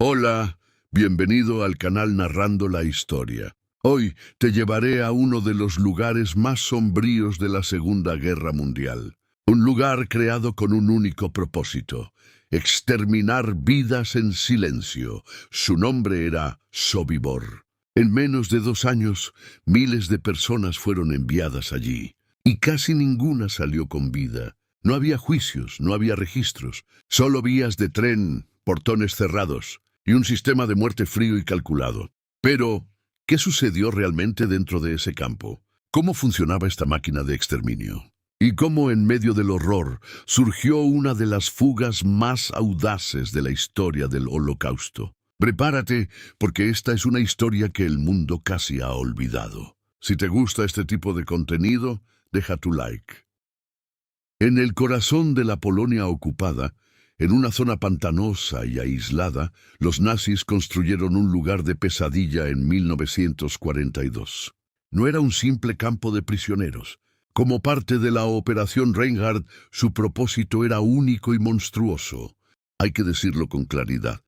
Hola, bienvenido al canal Narrando la Historia. Hoy te llevaré a uno de los lugares más sombríos de la Segunda Guerra Mundial. Un lugar creado con un único propósito: exterminar vidas en silencio. Su nombre era Sobibor. En menos de 2 años, miles de personas fueron enviadas allí, y casi ninguna salió con vida. No había juicios, no había registros, solo vías de tren, portones cerrados y un sistema de muerte frío y calculado. Pero, ¿qué sucedió realmente dentro de ese campo? ¿Cómo funcionaba esta máquina de exterminio? ¿Y cómo en medio del horror surgió una de las fugas más audaces de la historia del Holocausto? Prepárate, porque esta es una historia que el mundo casi ha olvidado. Si te gusta este tipo de contenido, deja tu like. En el corazón de la Polonia ocupada, en una zona pantanosa y aislada, los nazis construyeron un lugar de pesadilla en 1942. No era un simple campo de prisioneros. Como parte de la Operación Reinhardt, su propósito era único y monstruoso. Hay que decirlo con claridad.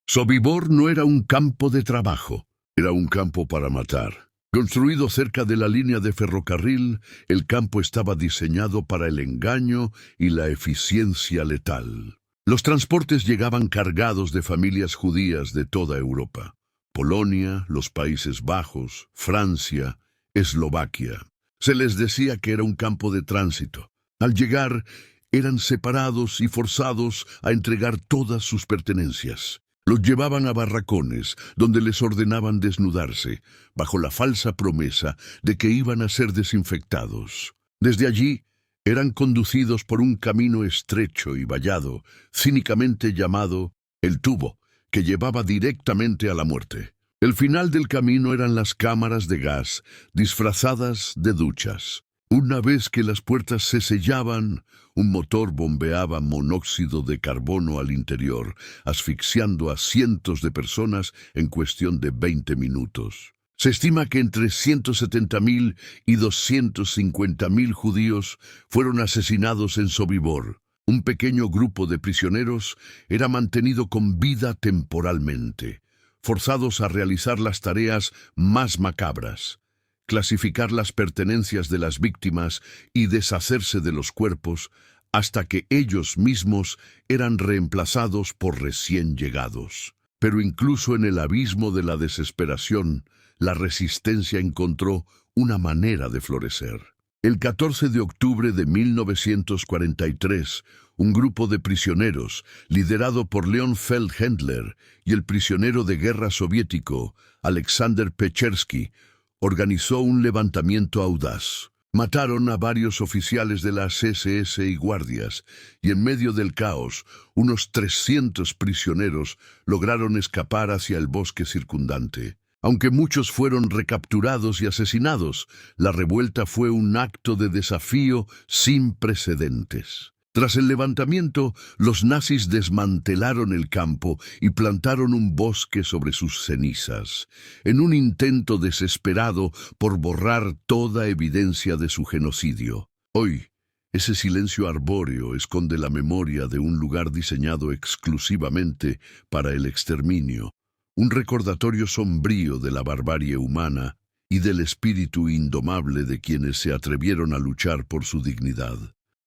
Sobibor no era un campo de trabajo, era un campo para matar. Construido cerca de la línea de ferrocarril, el campo estaba diseñado para el engaño y la eficiencia letal. Los transportes llegaban cargados de familias judías de toda Europa: Polonia, los Países Bajos, Francia, Eslovaquia. Se les decía que era un campo de tránsito. Al llegar, eran separados y forzados a entregar todas sus pertenencias. Los llevaban a barracones, donde les ordenaban desnudarse, bajo la falsa promesa de que iban a ser desinfectados. Desde allí, eran conducidos por un camino estrecho y vallado, cínicamente llamado el tubo, que llevaba directamente a la muerte. El final del camino eran las cámaras de gas, disfrazadas de duchas. Una vez que las puertas se sellaban, un motor bombeaba monóxido de carbono al interior, asfixiando a cientos de personas en cuestión de 20 minutos. Se estima que entre 170.000 y 250.000 judíos fueron asesinados en Sobibor. Un pequeño grupo de prisioneros era mantenido con vida temporalmente, forzados a realizar las tareas más macabras: clasificar las pertenencias de las víctimas y deshacerse de los cuerpos, hasta que ellos mismos eran reemplazados por recién llegados. Pero incluso en el abismo de la desesperación, la resistencia encontró una manera de florecer. El 14 de octubre de 1943, un grupo de prisioneros, liderado por Leon Feldhendler y el prisionero de guerra soviético Alexander Pechersky, organizó un levantamiento audaz. Mataron a varios oficiales de las SS y guardias, y en medio del caos, unos 300 prisioneros lograron escapar hacia el bosque circundante. Aunque muchos fueron recapturados y asesinados, la revuelta fue un acto de desafío sin precedentes. Tras el levantamiento, los nazis desmantelaron el campo y plantaron un bosque sobre sus cenizas, en un intento desesperado por borrar toda evidencia de su genocidio. Hoy, ese silencio arbóreo esconde la memoria de un lugar diseñado exclusivamente para el exterminio, un recordatorio sombrío de la barbarie humana y del espíritu indomable de quienes se atrevieron a luchar por su dignidad.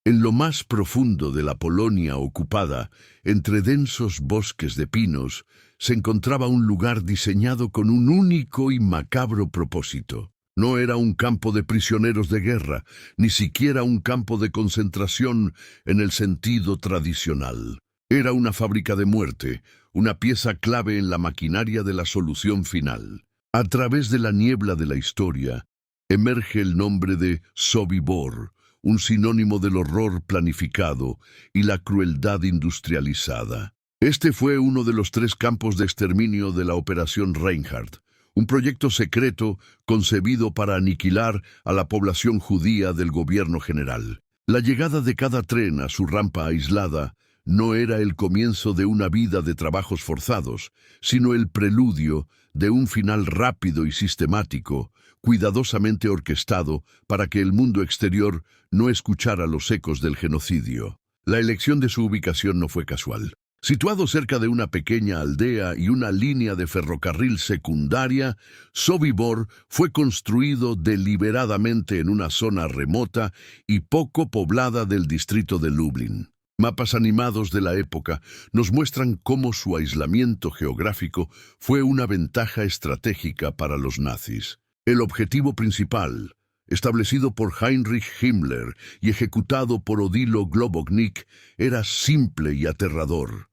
En lo más profundo de la Polonia ocupada, entre densos bosques de pinos, se encontraba un lugar diseñado con un único y macabro propósito. No era un campo de prisioneros de guerra, ni siquiera un campo de concentración en el sentido tradicional. Era una fábrica de muerte, una pieza clave en la maquinaria de la solución final. A través de la niebla de la historia, emerge el nombre de Sobibor, un sinónimo del horror planificado y la crueldad industrializada. Este fue uno de los 3 campos de exterminio de la Operación Reinhardt, un proyecto secreto concebido para aniquilar a la población judía del gobierno general. La llegada de cada tren a su rampa aislada no era el comienzo de una vida de trabajos forzados, sino el preludio de un final rápido y sistemático, cuidadosamente orquestado para que el mundo exterior no escuchara los ecos del genocidio. La elección de su ubicación no fue casual. Situado cerca de una pequeña aldea y una línea de ferrocarril secundaria, Sobibor fue construido deliberadamente en una zona remota y poco poblada del distrito de Lublin. Mapas animados de la época nos muestran cómo su aislamiento geográfico fue una ventaja estratégica para los nazis. El objetivo principal, establecido por Heinrich Himmler y ejecutado por Odilo Globoknik, era simple y aterrador: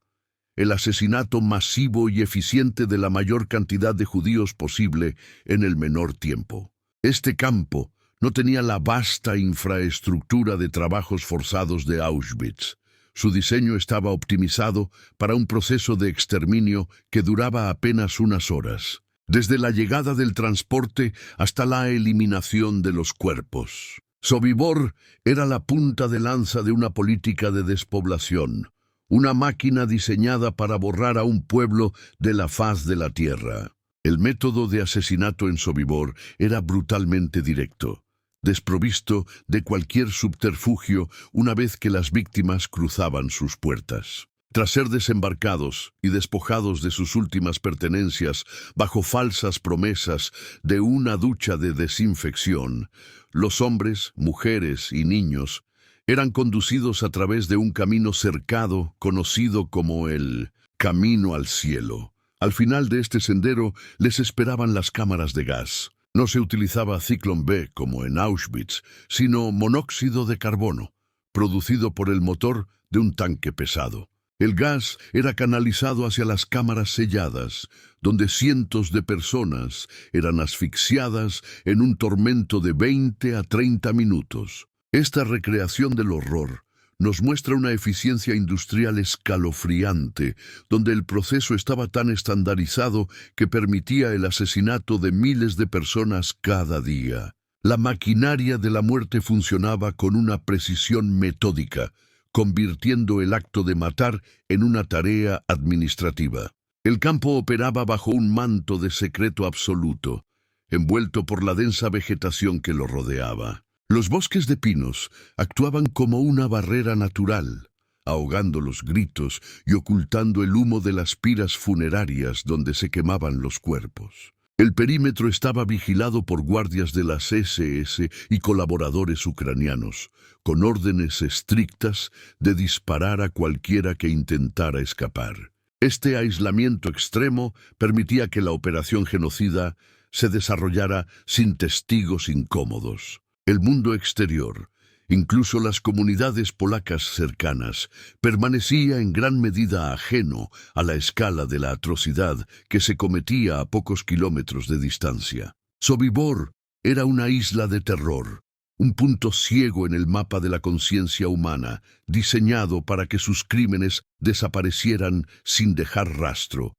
el asesinato masivo y eficiente de la mayor cantidad de judíos posible en el menor tiempo. Este campo no tenía la vasta infraestructura de trabajos forzados de Auschwitz. Su diseño estaba optimizado para un proceso de exterminio que duraba apenas unas horas, desde la llegada del transporte hasta la eliminación de los cuerpos. Sobibor era la punta de lanza de una política de despoblación, una máquina diseñada para borrar a un pueblo de la faz de la tierra. El método de asesinato en Sobibor era brutalmente directo, desprovisto de cualquier subterfugio una vez que las víctimas cruzaban sus puertas. Tras ser desembarcados y despojados de sus últimas pertenencias bajo falsas promesas de una ducha de desinfección, los hombres, mujeres y niños eran conducidos a través de un camino cercado conocido como el Camino al Cielo. Al final de este sendero les esperaban las cámaras de gas. No se utilizaba Zyklon B como en Auschwitz, sino monóxido de carbono, producido por el motor de un tanque pesado. El gas era canalizado hacia las cámaras selladas, donde cientos de personas eran asfixiadas en un tormento de 20 a 30 minutos. Esta recreación del horror nos muestra una eficiencia industrial escalofriante, donde el proceso estaba tan estandarizado que permitía el asesinato de miles de personas cada día. La maquinaria de la muerte funcionaba con una precisión metódica, convirtiendo el acto de matar en una tarea administrativa. El campo operaba bajo un manto de secreto absoluto, envuelto por la densa vegetación que lo rodeaba. Los bosques de pinos actuaban como una barrera natural, ahogando los gritos y ocultando el humo de las piras funerarias donde se quemaban los cuerpos. El perímetro estaba vigilado por guardias de las SS y colaboradores ucranianos, con órdenes estrictas de disparar a cualquiera que intentara escapar. Este aislamiento extremo permitía que la operación genocida se desarrollara sin testigos incómodos. El mundo exterior, incluso las comunidades polacas cercanas, permanecía en gran medida ajeno a la escala de la atrocidad que se cometía a pocos kilómetros de distancia. Sobibor era una isla de terror, un punto ciego en el mapa de la conciencia humana, diseñado para que sus crímenes desaparecieran sin dejar rastro,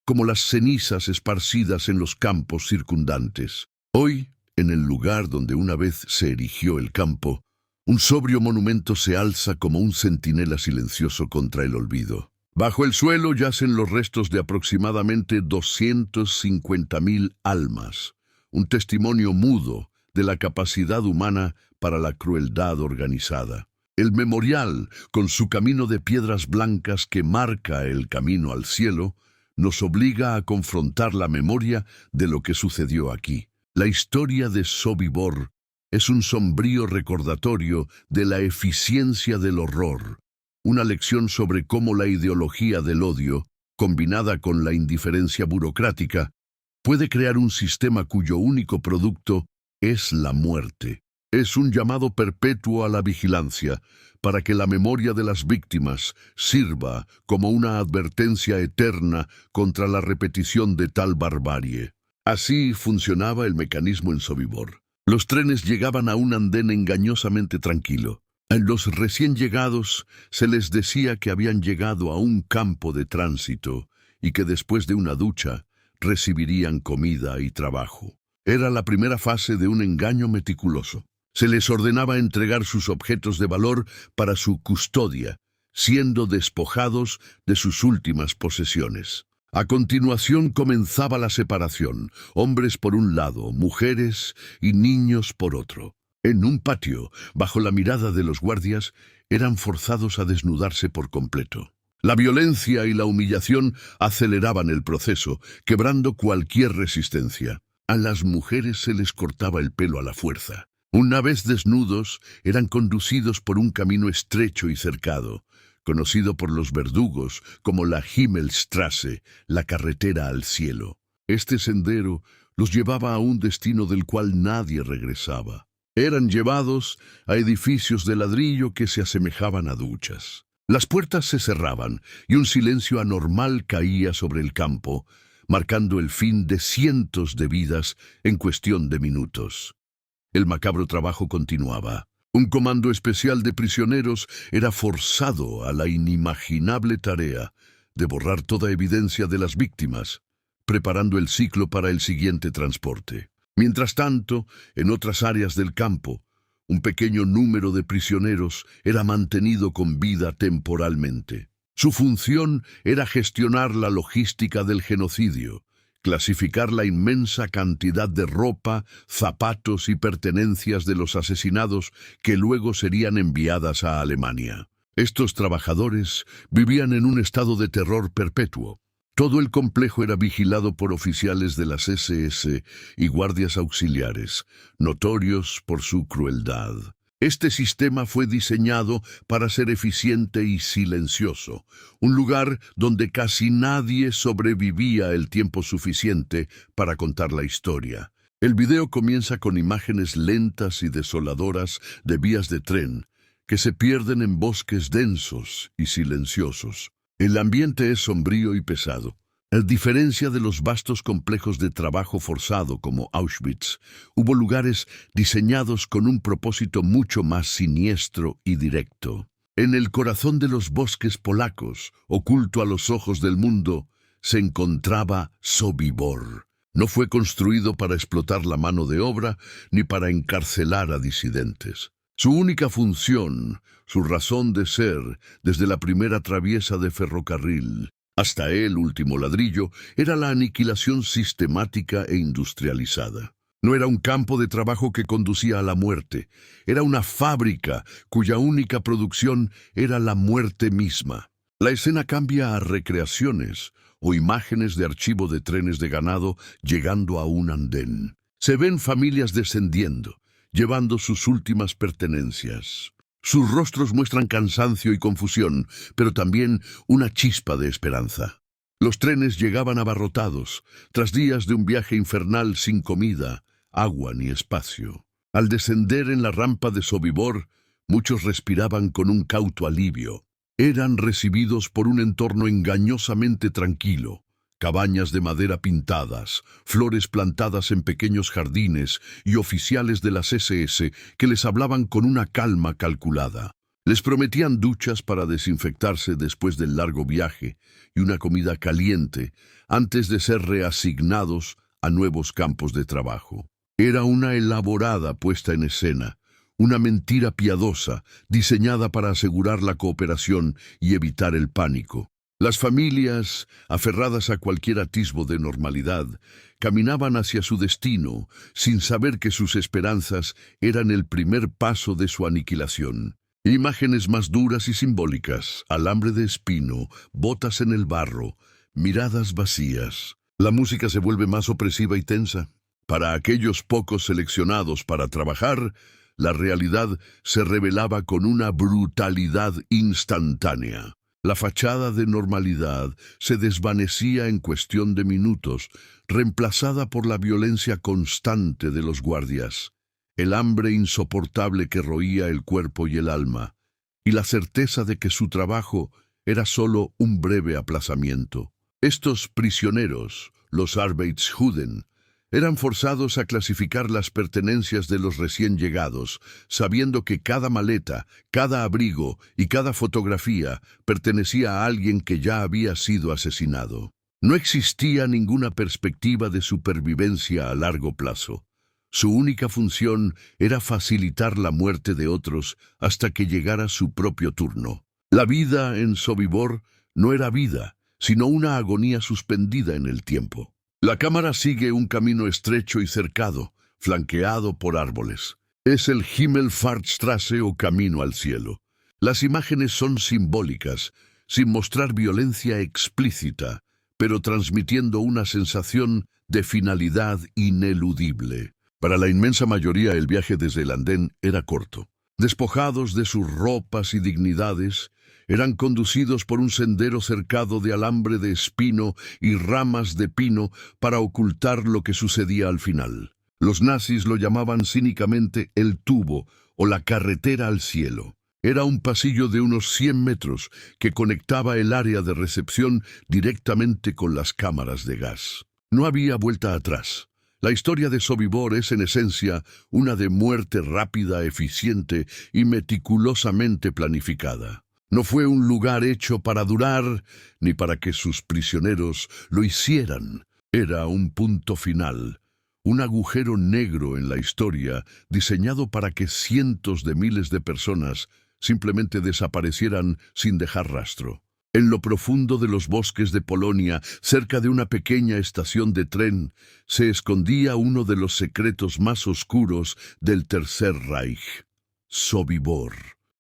como las cenizas esparcidas en los campos circundantes. Hoy, en el lugar donde una vez se erigió el campo, un sobrio monumento se alza como un centinela silencioso contra el olvido. Bajo el suelo yacen los restos de aproximadamente 250.000 almas, un testimonio mudo de la capacidad humana para la crueldad organizada. El memorial, con su camino de piedras blancas que marca el camino al cielo, nos obliga a confrontar la memoria de lo que sucedió aquí. La historia de Sobibor es un sombrío recordatorio de la eficiencia del horror, una lección sobre cómo la ideología del odio, combinada con la indiferencia burocrática, puede crear un sistema cuyo único producto es la muerte. Es un llamado perpetuo a la vigilancia, para que la memoria de las víctimas sirva como una advertencia eterna contra la repetición de tal barbarie. Así funcionaba el mecanismo en Sobibor. Los trenes llegaban a un andén engañosamente tranquilo. A los recién llegados se les decía que habían llegado a un campo de tránsito y que después de una ducha recibirían comida y trabajo. Era la primera fase de un engaño meticuloso. Se les ordenaba entregar sus objetos de valor para su custodia, siendo despojados de sus últimas posesiones. A continuación comenzaba la separación, hombres por un lado, mujeres y niños por otro. En un patio, bajo la mirada de los guardias, eran forzados a desnudarse por completo. La violencia y la humillación aceleraban el proceso, quebrando cualquier resistencia. A las mujeres se les cortaba el pelo a la fuerza. Una vez desnudos, eran conducidos por un camino estrecho y cercado, conocido por los verdugos como la Himmelstrasse, la carretera al cielo. Este sendero los llevaba a un destino del cual nadie regresaba. Eran llevados a edificios de ladrillo que se asemejaban a duchas. Las puertas se cerraban y un silencio anormal caía sobre el campo, marcando el fin de cientos de vidas en cuestión de minutos. El macabro trabajo continuaba. Un comando especial de prisioneros era forzado a la inimaginable tarea de borrar toda evidencia de las víctimas, preparando el ciclo para el siguiente transporte. Mientras tanto, en otras áreas del campo, un pequeño número de prisioneros era mantenido con vida temporalmente. Su función era gestionar la logística del genocidio, clasificar la inmensa cantidad de ropa, zapatos y pertenencias de los asesinados que luego serían enviadas a Alemania. Estos trabajadores vivían en un estado de terror perpetuo. Todo el complejo era vigilado por oficiales de las SS y guardias auxiliares, notorios por su crueldad. Este sistema fue diseñado para ser eficiente y silencioso, un lugar donde casi nadie sobrevivía el tiempo suficiente para contar la historia. El video comienza con imágenes lentas y desoladoras de vías de tren que se pierden en bosques densos y silenciosos. El ambiente es sombrío y pesado. A diferencia de los vastos complejos de trabajo forzado como Auschwitz, hubo lugares diseñados con un propósito mucho más siniestro y directo. En el corazón de los bosques polacos, oculto a los ojos del mundo, se encontraba Sobibor. No fue construido para explotar la mano de obra ni para encarcelar a disidentes. Su única función, su razón de ser, desde la primera traviesa de ferrocarril hasta el último ladrillo, era la aniquilación sistemática e industrializada. No era un campo de trabajo que conducía a la muerte, era una fábrica cuya única producción era la muerte misma. La escena cambia a recreaciones o imágenes de archivo de trenes de ganado llegando a un andén. Se ven familias descendiendo, llevando sus últimas pertenencias. Sus rostros muestran cansancio y confusión, pero también una chispa de esperanza. Los trenes llegaban abarrotados, tras días de un viaje infernal sin comida, agua ni espacio. Al descender en la rampa de Sobibor, muchos respiraban con un cauto alivio. Eran recibidos por un entorno engañosamente tranquilo. Cabañas de madera pintadas, flores plantadas en pequeños jardines y oficiales de las SS que les hablaban con una calma calculada. Les prometían duchas para desinfectarse después del largo viaje y una comida caliente antes de ser reasignados a nuevos campos de trabajo. Era una elaborada puesta en escena, una mentira piadosa diseñada para asegurar la cooperación y evitar el pánico. Las familias, aferradas a cualquier atisbo de normalidad, caminaban hacia su destino sin saber que sus esperanzas eran el primer paso de su aniquilación. Imágenes más duras y simbólicas, alambre de espino, botas en el barro, miradas vacías. La música se vuelve más opresiva y tensa. Para aquellos pocos seleccionados para trabajar, la realidad se revelaba con una brutalidad instantánea. La fachada de normalidad se desvanecía en cuestión de minutos, reemplazada por la violencia constante de los guardias, el hambre insoportable que roía el cuerpo y el alma, y la certeza de que su trabajo era solo un breve aplazamiento. Estos prisioneros, los Arbeitshuden, eran forzados a clasificar las pertenencias de los recién llegados, sabiendo que cada maleta, cada abrigo y cada fotografía pertenecía a alguien que ya había sido asesinado. No existía ninguna perspectiva de supervivencia a largo plazo. Su única función era facilitar la muerte de otros hasta que llegara su propio turno. La vida en Sobibor no era vida, sino una agonía suspendida en el tiempo. La cámara sigue un camino estrecho y cercado, flanqueado por árboles. Es el Himmelfahrtstrasse o camino al cielo. Las imágenes son simbólicas, sin mostrar violencia explícita, pero transmitiendo una sensación de finalidad ineludible. Para la inmensa mayoría el viaje desde el andén era corto. Despojados de sus ropas y dignidades, eran conducidos por un sendero cercado de alambre de espino y ramas de pino para ocultar lo que sucedía al final. Los nazis lo llamaban cínicamente el tubo o la carretera al cielo. Era un pasillo de unos 100 metros que conectaba el área de recepción directamente con las cámaras de gas. No había vuelta atrás. La historia de Sobibor es en esencia una de muerte rápida, eficiente y meticulosamente planificada. No fue un lugar hecho para durar, ni para que sus prisioneros lo hicieran. Era un punto final, un agujero negro en la historia diseñado para que cientos de miles de personas simplemente desaparecieran sin dejar rastro. En lo profundo de los bosques de Polonia, cerca de una pequeña estación de tren, se escondía uno de los secretos más oscuros del Tercer Reich: Sobibor.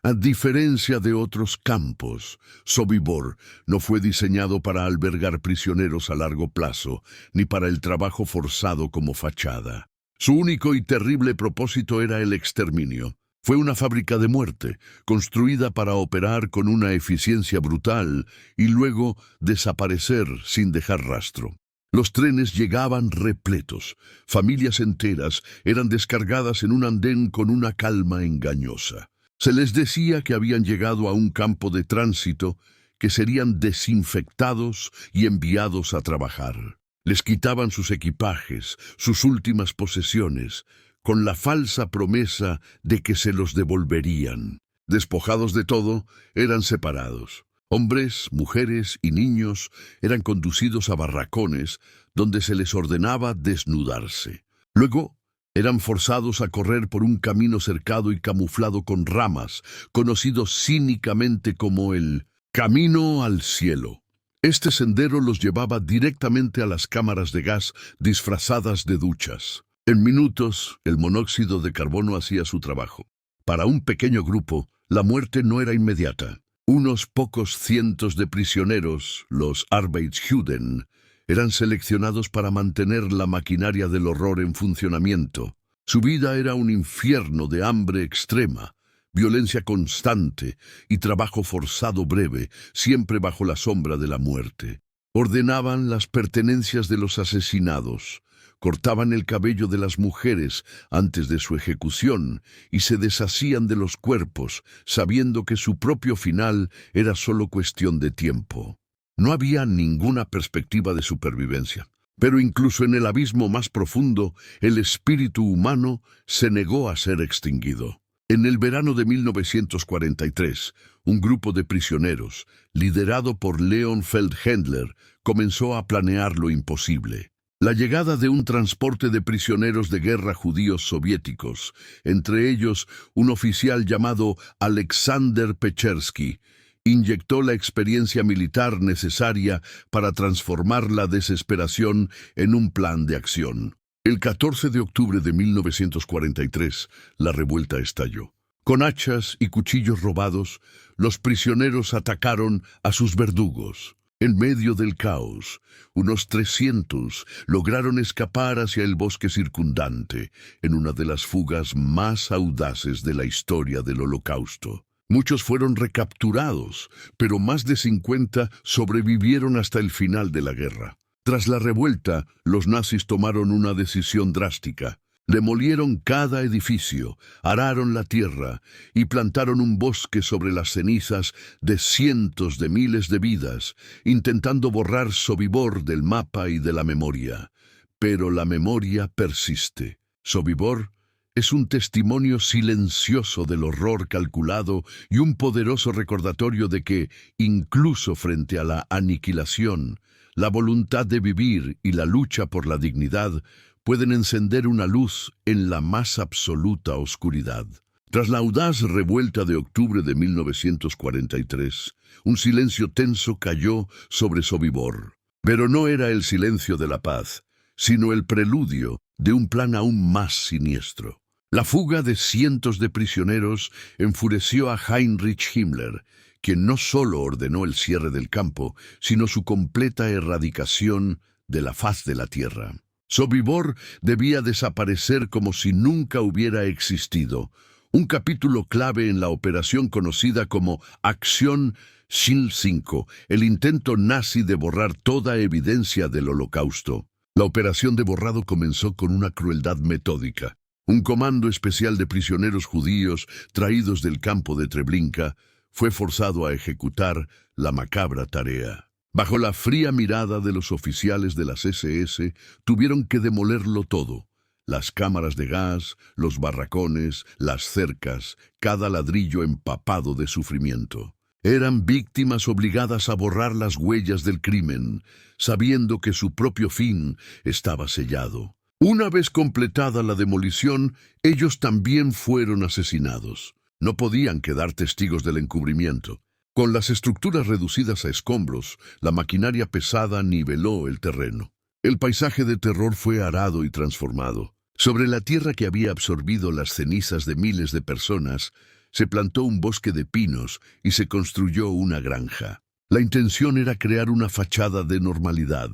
A diferencia de otros campos, Sobibor no fue diseñado para albergar prisioneros a largo plazo, ni para el trabajo forzado como fachada. Su único y terrible propósito era el exterminio. Fue una fábrica de muerte, construida para operar con una eficiencia brutal y luego desaparecer sin dejar rastro. Los trenes llegaban repletos. Familias enteras eran descargadas en un andén con una calma engañosa. Se les decía que habían llegado a un campo de tránsito, que serían desinfectados y enviados a trabajar. Les quitaban sus equipajes, sus últimas posesiones, con la falsa promesa de que se los devolverían. Despojados de todo, eran separados. Hombres, mujeres y niños eran conducidos a barracones donde se les ordenaba desnudarse. Luego, eran forzados a correr por un camino cercado y camuflado con ramas, conocido cínicamente como el Camino al Cielo. Este sendero los llevaba directamente a las cámaras de gas disfrazadas de duchas. En minutos, el monóxido de carbono hacía su trabajo. Para un pequeño grupo, la muerte no era inmediata. Unos pocos cientos de prisioneros, los Arbeitsjuden, eran seleccionados para mantener la maquinaria del horror en funcionamiento. Su vida era un infierno de hambre extrema, violencia constante y trabajo forzado breve, siempre bajo la sombra de la muerte. Ordenaban las pertenencias de los asesinados, cortaban el cabello de las mujeres antes de su ejecución y se deshacían de los cuerpos, sabiendo que su propio final era solo cuestión de tiempo. No había ninguna perspectiva de supervivencia, pero incluso en el abismo más profundo, el espíritu humano se negó a ser extinguido. En el verano de 1943, un grupo de prisioneros, liderado por Leon Feldhendler, comenzó a planear lo imposible. La llegada de un transporte de prisioneros de guerra judíos soviéticos, entre ellos un oficial llamado Alexander Pechersky, inyectó la experiencia militar necesaria para transformar la desesperación en un plan de acción. El 14 de octubre de 1943, la revuelta estalló. Con hachas y cuchillos robados, los prisioneros atacaron a sus verdugos. En medio del caos, unos 300 lograron escapar hacia el bosque circundante, en una de las fugas más audaces de la historia del Holocausto. Muchos fueron recapturados, pero más de 50 sobrevivieron hasta el final de la guerra. Tras la revuelta, los nazis tomaron una decisión drástica. Demolieron cada edificio, araron la tierra y plantaron un bosque sobre las cenizas de cientos de miles de vidas, intentando borrar Sobibor del mapa y de la memoria. Pero la memoria persiste. Sobibor es un testimonio silencioso del horror calculado y un poderoso recordatorio de que, incluso frente a la aniquilación, la voluntad de vivir y la lucha por la dignidad pueden encender una luz en la más absoluta oscuridad. Tras la audaz revuelta de octubre de 1943, un silencio tenso cayó sobre Sobibor. Pero no era el silencio de la paz, sino el preludio de un plan aún más siniestro. La fuga de cientos de prisioneros enfureció a Heinrich Himmler, quien no solo ordenó el cierre del campo, sino su completa erradicación de la faz de la tierra. Sobibor debía desaparecer como si nunca hubiera existido, un capítulo clave en la operación conocida como Acción Shin 5, el intento nazi de borrar toda evidencia del Holocausto. La operación de borrado comenzó con una crueldad metódica. Un comando especial de prisioneros judíos traídos del campo de Treblinka fue forzado a ejecutar la macabra tarea. Bajo la fría mirada de los oficiales de las SS, tuvieron que demolerlo todo. Las cámaras de gas, los barracones, las cercas, cada ladrillo empapado de sufrimiento. Eran víctimas obligadas a borrar las huellas del crimen, sabiendo que su propio fin estaba sellado. Una vez completada la demolición, ellos también fueron asesinados. No podían quedar testigos del encubrimiento. Con las estructuras reducidas a escombros, la maquinaria pesada niveló el terreno. El paisaje de terror fue arado y transformado. Sobre la tierra que había absorbido las cenizas de miles de personas, se plantó un bosque de pinos y se construyó una granja. La intención era crear una fachada de normalidad,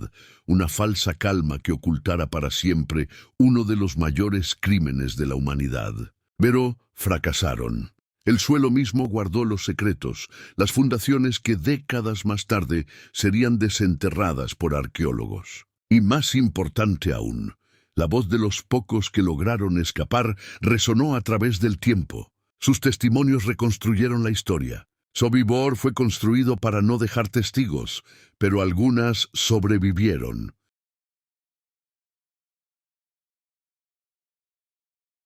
una falsa calma que ocultara para siempre uno de los mayores crímenes de la humanidad. Pero fracasaron. El suelo mismo guardó los secretos, las fundaciones que décadas más tarde serían desenterradas por arqueólogos. Y más importante aún, la voz de los pocos que lograron escapar resonó a través del tiempo. Sus testimonios reconstruyeron la historia. Sobibor fue construido para no dejar testigos, pero algunas sobrevivieron.